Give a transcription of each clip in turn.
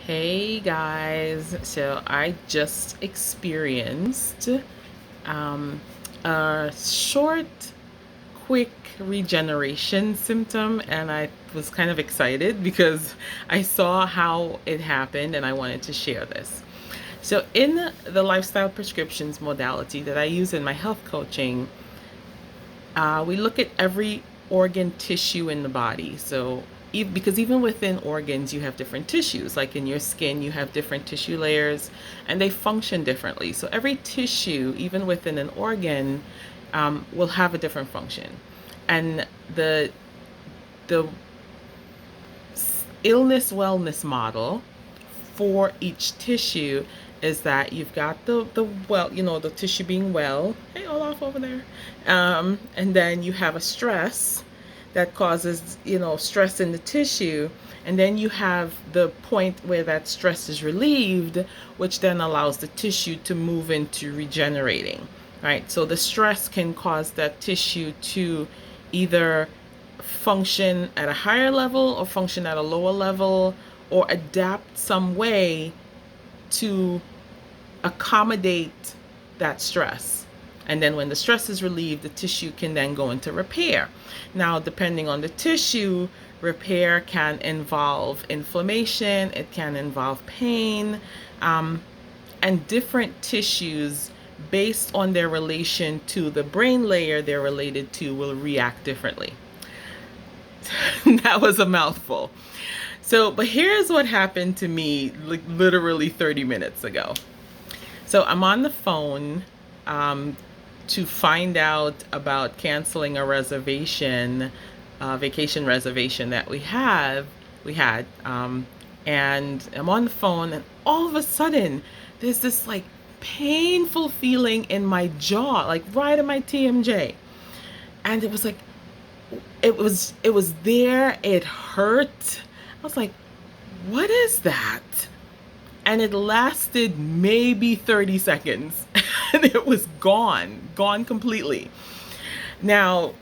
Hey guys, so I just experienced um, a short, quick regeneration symptom, and I was kind of excited because I saw how it happened and I wanted to share this. So, in the lifestyle prescriptions modality that I use in my health coaching, we look at every organ tissue in the body. So, because even within organs, you have different tissues. Like in your skin, you have different tissue layers and they function differently. So, every tissue, even within an organ, will have a different function. And the illness wellness model for each tissue is that you've got the tissue being well. Hey, Olaf over there. And then you have a stress that causes, stress in the tissue. And then you have the point where that stress is relieved, which then allows the tissue to move into regenerating, right? So the stress can cause that tissue to either function at a higher level or function at a lower level or adapt some way to accommodate that stress. And then when the stress is relieved, the tissue can then go into repair. Now, depending on the tissue, repair can involve inflammation, it can involve pain, and different tissues, based on their relation to the brain layer they're related to, will react differently. That was a mouthful. So, but here's what happened to me like literally 30 minutes ago. So I'm on the phone to find out about canceling a reservation, vacation reservation that we had, and I'm on the phone, and all of a sudden, there's this like painful feeling in my jaw, like right in my TMJ, and it was like it was there. It hurt. I was like, what is that? And it lasted maybe 30 seconds and it was gone completely. Now,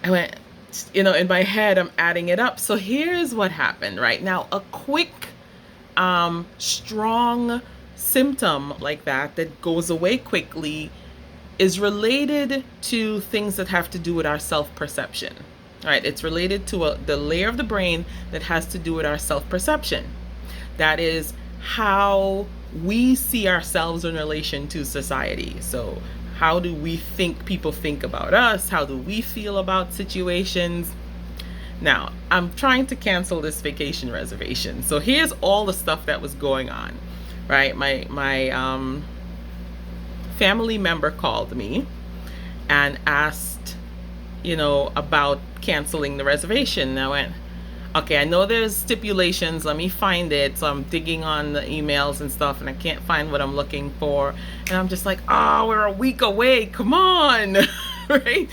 I went, in my head, I'm adding it up. So here's what happened, right? Now, a quick, strong symptom like that goes away quickly is related to things that have to do with our self-perception. Right? It's related to the layer of the brain that has to do with our self-perception. That is how we see ourselves in relation to society. So how do we think people think about us? How do we feel about situations? Now, I'm trying to cancel this vacation reservation. So here's all the stuff that was going on, right? My family member called me and asked, about canceling the reservation. And I went, okay, I know there's stipulations. Let me find it. So I'm digging on the emails and stuff, and I can't find what I'm looking for. And I'm just like, oh, we're a week away. Come on. Right?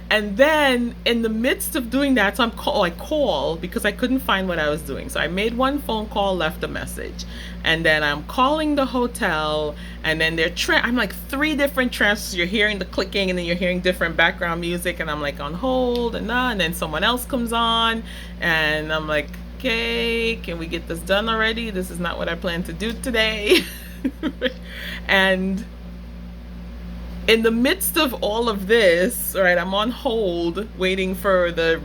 And then in the midst of doing that, so I call because I couldn't find what I was doing. So I made one phone call, left a message. And then I'm calling the hotel, and then I'm like three different transfers. You're hearing the clicking, and then you're hearing different background music, and I'm like on hold, and then someone else comes on, and I'm like, okay, can we get this done already? This is not what I planned to do today. And in the midst of all of this, right, I'm on hold waiting for the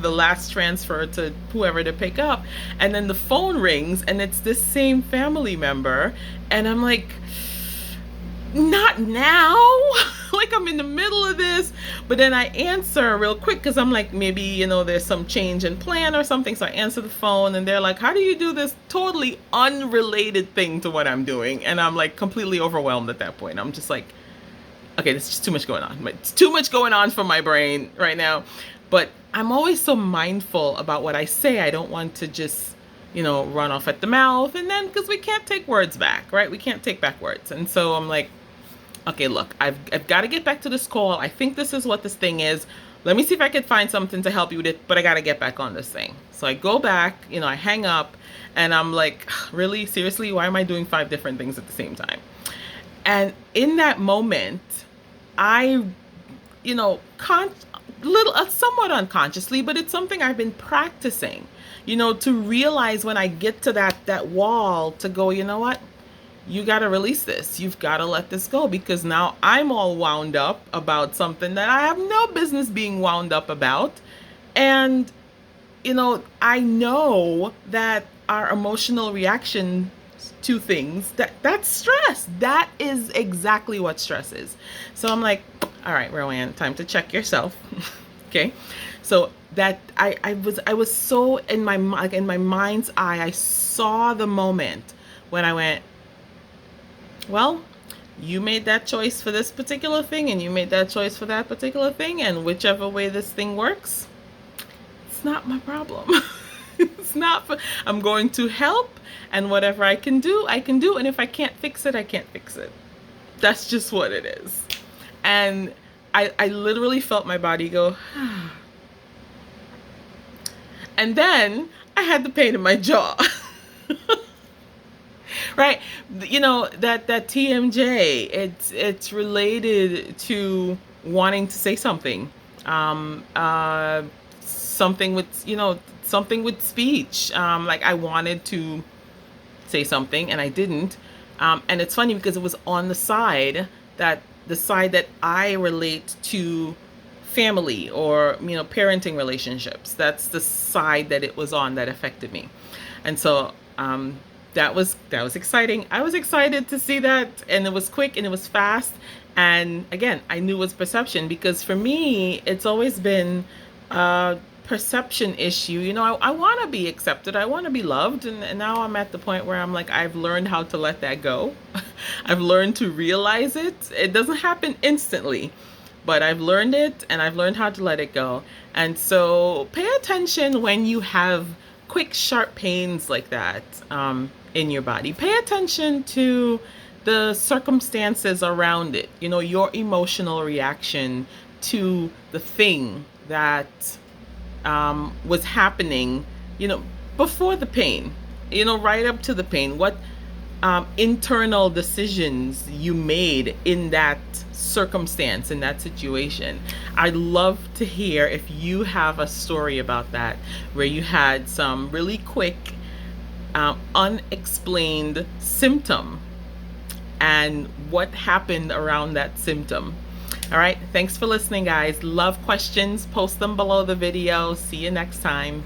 last transfer to whoever to pick up, and then the phone rings and it's this same family member, and I'm like, not now. Like, I'm in the middle of this, but then I answer real quick because I'm like, maybe there's some change in plan or something. So I answer the phone, and they're like, how do you do this totally unrelated thing to what I'm doing? And I'm like completely overwhelmed at that point. I'm just like, okay, there's just too much going on. It's too much going on for my brain right now. But I'm always so mindful about what I say. I don't want to just run off at the mouth, and then because we can't take words back, right? We can't take back words. And so I'm like, okay, look, I've got to get back to this call. I think this is what this thing is. Let me see if I can find something to help you with it, but I got to get back on this thing. So I go back, I hang up, and I'm like, really? Seriously? Why am I doing 5 different things at the same time? And in that moment, I, somewhat unconsciously, but it's something I've been practicing, to realize when I get to that wall to go, you know what? You got to release this. You've got to let this go, because now I'm all wound up about something that I have no business being wound up about. And, I know that our emotional reaction to things, that's stress. That is exactly what stress is. So I'm like, all right, Roanne, time to check yourself. Okay. So that I was so in my mind's eye, I saw the moment when I went, well, you made that choice for this particular thing, and you made that choice for that particular thing, and whichever way this thing works, it's not my problem. It's not for, I'm going to help, and whatever I can do, I can do, and if I can't fix it, I can't fix it. That's just what it is. And I literally felt my body go, and then I had the pain in my jaw. Right, that TMJ, it's related to wanting to say something, something with something with speech, like I wanted to say something and I didn't, and it's funny because it was on the side that I relate to family or parenting relationships. That's the side that it was on that affected me. And so that was exciting. I was excited to see that, and it was quick and it was fast. And again, I knew it was perception, because for me, it's always been a perception issue. I want to be accepted. I want to be loved. And now I'm at the point where I'm like, I've learned how to let that go. I've learned to realize it. It doesn't happen instantly, but I've learned it, and I've learned how to let it go. And so pay attention when you have quick, sharp pains like that in your body. Pay attention to the circumstances around it, your emotional reaction to the thing that was happening, before the pain, right up to the pain. What internal decisions you made in that circumstance, in that situation. I'd love to hear if you have a story about that, where you had some really quick, unexplained symptom, and what happened around that symptom. All right, thanks for listening, guys. Love questions, post them below the video. See you next time.